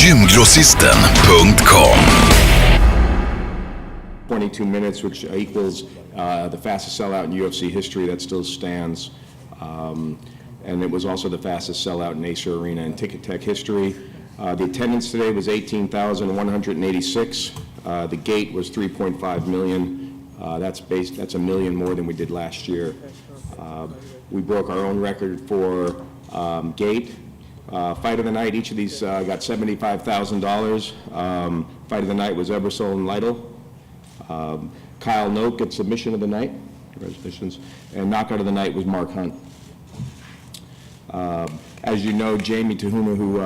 Gymgrossisten.com. 22 minutes, which equals the fastest sellout in UFC history. That still stands. And it was also the fastest sellout in Acer Arena in Ticket Tech history. The attendance today was 18,186. The gate was 3.5 million. That's a million more than we did last year. We broke our own record for gate. Fight of the night, each of these got $75,000. Fight of the night was Ebersol and Lytle. Kyle Noak gets submission of the night. Congratulations. And knockout of the night was Mark Hunt. As you know, Jamie Tahuma, who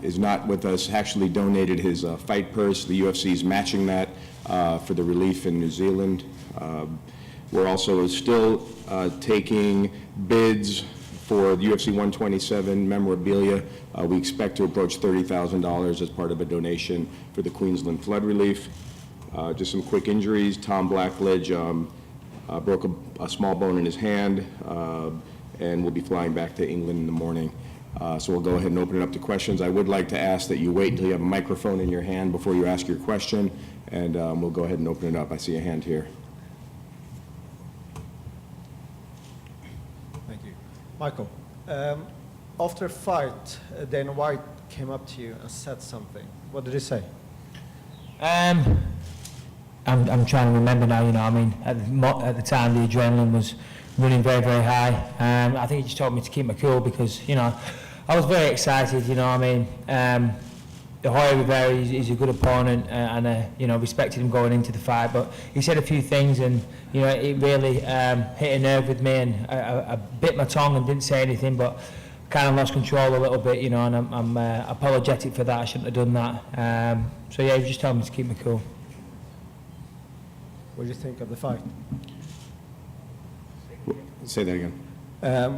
is not with us, actually donated his fight purse. The UFC is matching that for the relief in New Zealand. We're also still taking bids for the UFC 127 memorabilia. We expect to approach $30,000 as part of a donation for the Queensland flood relief. Just some quick injuries. Tom Blackledge broke a small bone in his hand and will be flying back to England in the morning. So we'll go ahead and open it up to questions. I would like to ask that you wait until you have a microphone in your hand before you ask your question, and we'll go ahead and open it up. I see a hand here. Thank you. Michael, after a fight, Dana White came up to you and said something. What did he say? I'm trying to remember now, I mean, at the time the adrenaline was running very, very high. I think he just told me to keep my cool because, I was very excited, I mean. The Hoya Rivera, he's a good opponent and respected him going into the fight, but he said a few things and, it really hit a nerve with me and I bit my tongue and didn't say anything, but kind of lost control a little bit, and I'm apologetic for that. I shouldn't have done that. So yeah, he just told me to keep me cool. What did you think of the fight? Say that again.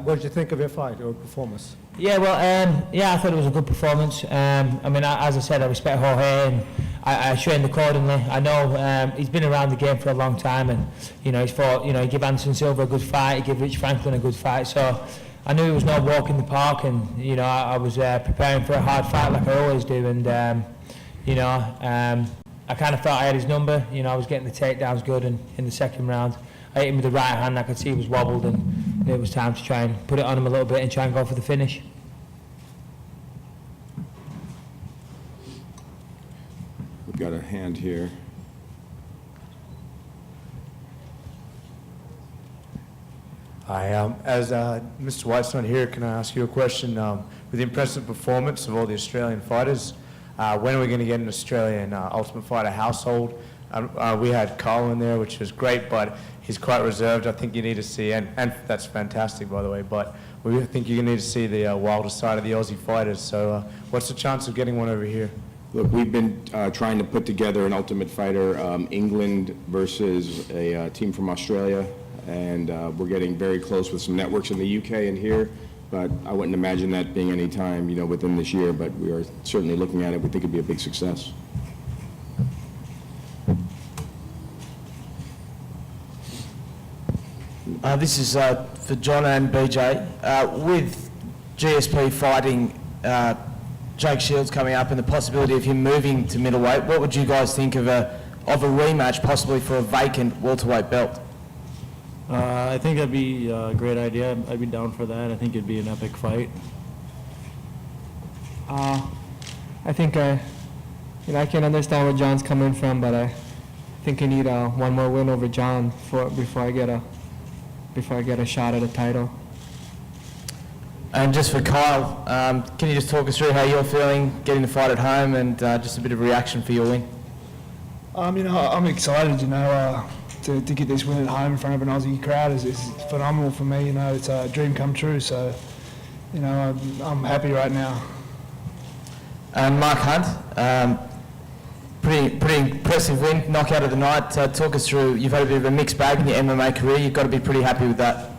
What did you think of your fight or performance? Yeah, well, I thought it was a good performance. I mean, as I said, I respect Jorge and I trained accordingly. I know he's been around the game for a long time and, he's fought, he gave Anderson Silva a good fight, he gave Rich Franklin a good fight, so I knew it was no walk in the park and, I was preparing for a hard fight like I always do and, I kind of thought I had his number, I was getting the takedowns good and in the second round I hit him with the right hand, I could see he was wobbled and it was time to try and put it on him a little bit and try and go for the finish. We've got a hand here. Hi, as Mr. White's not here, can I ask you a question? With the impressive performance of all the Australian fighters, when are we going to get an Australian Ultimate Fighter household? We had Carl in there, which was great, but he's quite reserved. I think you need to see, and that's fantastic, by the way, but we think you need to see the wilder side of the Aussie fighters. So what's the chance of getting one over here? Look, we've been trying to put together an Ultimate Fighter, England versus a team from Australia, and we're getting very close with some networks in the UK and here, but I wouldn't imagine that being any time, within this year, but we are certainly looking at it. We think it'd be a big success. This is for John and BJ. With GSP fighting Jake Shields coming up and the possibility of him moving to middleweight, what would you guys think of a rematch possibly for a vacant welterweight belt? I think that'd be a great idea. I'd be down for that. I think it'd be an epic fight. I think I can understand where John's coming from, but I think I need one more win over John before I get a shot at a title. And just for Kyle, can you just talk us through how you're feeling getting the fight at home and just a bit of reaction for your win? I'm excited, to get this win at home in front of an Aussie crowd is phenomenal for me. It's a dream come true. So, I'm happy right now. And Mark Hunt, pretty impressive win, knockout of the night. Talk us through. You've had a bit of a mixed bag in your MMA career. You've got to be pretty happy with that.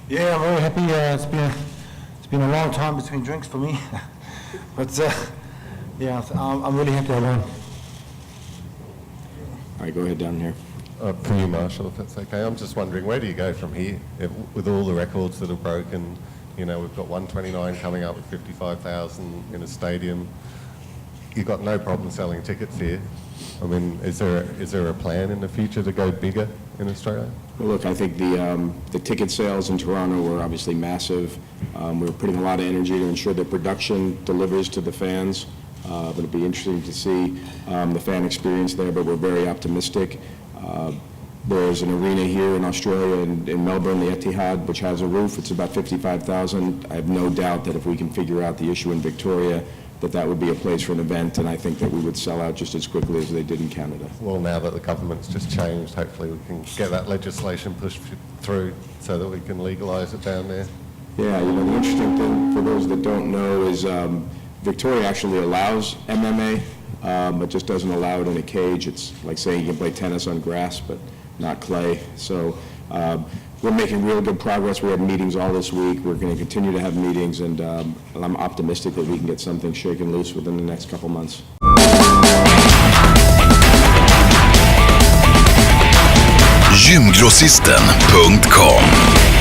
Yeah, I'm very happy. It's been a long time between drinks for me, but I'm really happy I won. All right, go ahead down here. For you, Marshall, if that's okay. I'm just wondering, where do you go from here with all the records that are broken? We've got 129 coming up with 55,000 in a stadium. you got no problem selling tickets here. I mean, is there a plan in the future to go bigger in Australia? Well, look, I think the ticket sales in Toronto were obviously massive. We're putting a lot of energy to ensure that production delivers to the fans. But it'll be interesting to see the fan experience there, but we're very optimistic. There's an arena here in Australia, in Melbourne, the Etihad, which has a roof. It's about 55,000. I have no doubt that if we can figure out the issue in Victoria, that would be a place for an event, and I think that we would sell out just as quickly as they did in Canada. Well, now that the government's just changed, hopefully we can get that legislation pushed through so that we can legalise it down there. Yeah, you know, the interesting thing for those that don't know is Victoria actually allows MMA, but just doesn't allow it in a cage. It's like saying you can play tennis on grass, but not clay. So we're making real good progress. We have meetings all this week. We're going to continue to have meetings, and I'm optimistic that we can get something shaken loose within the next couple months. Gymgrossisten.com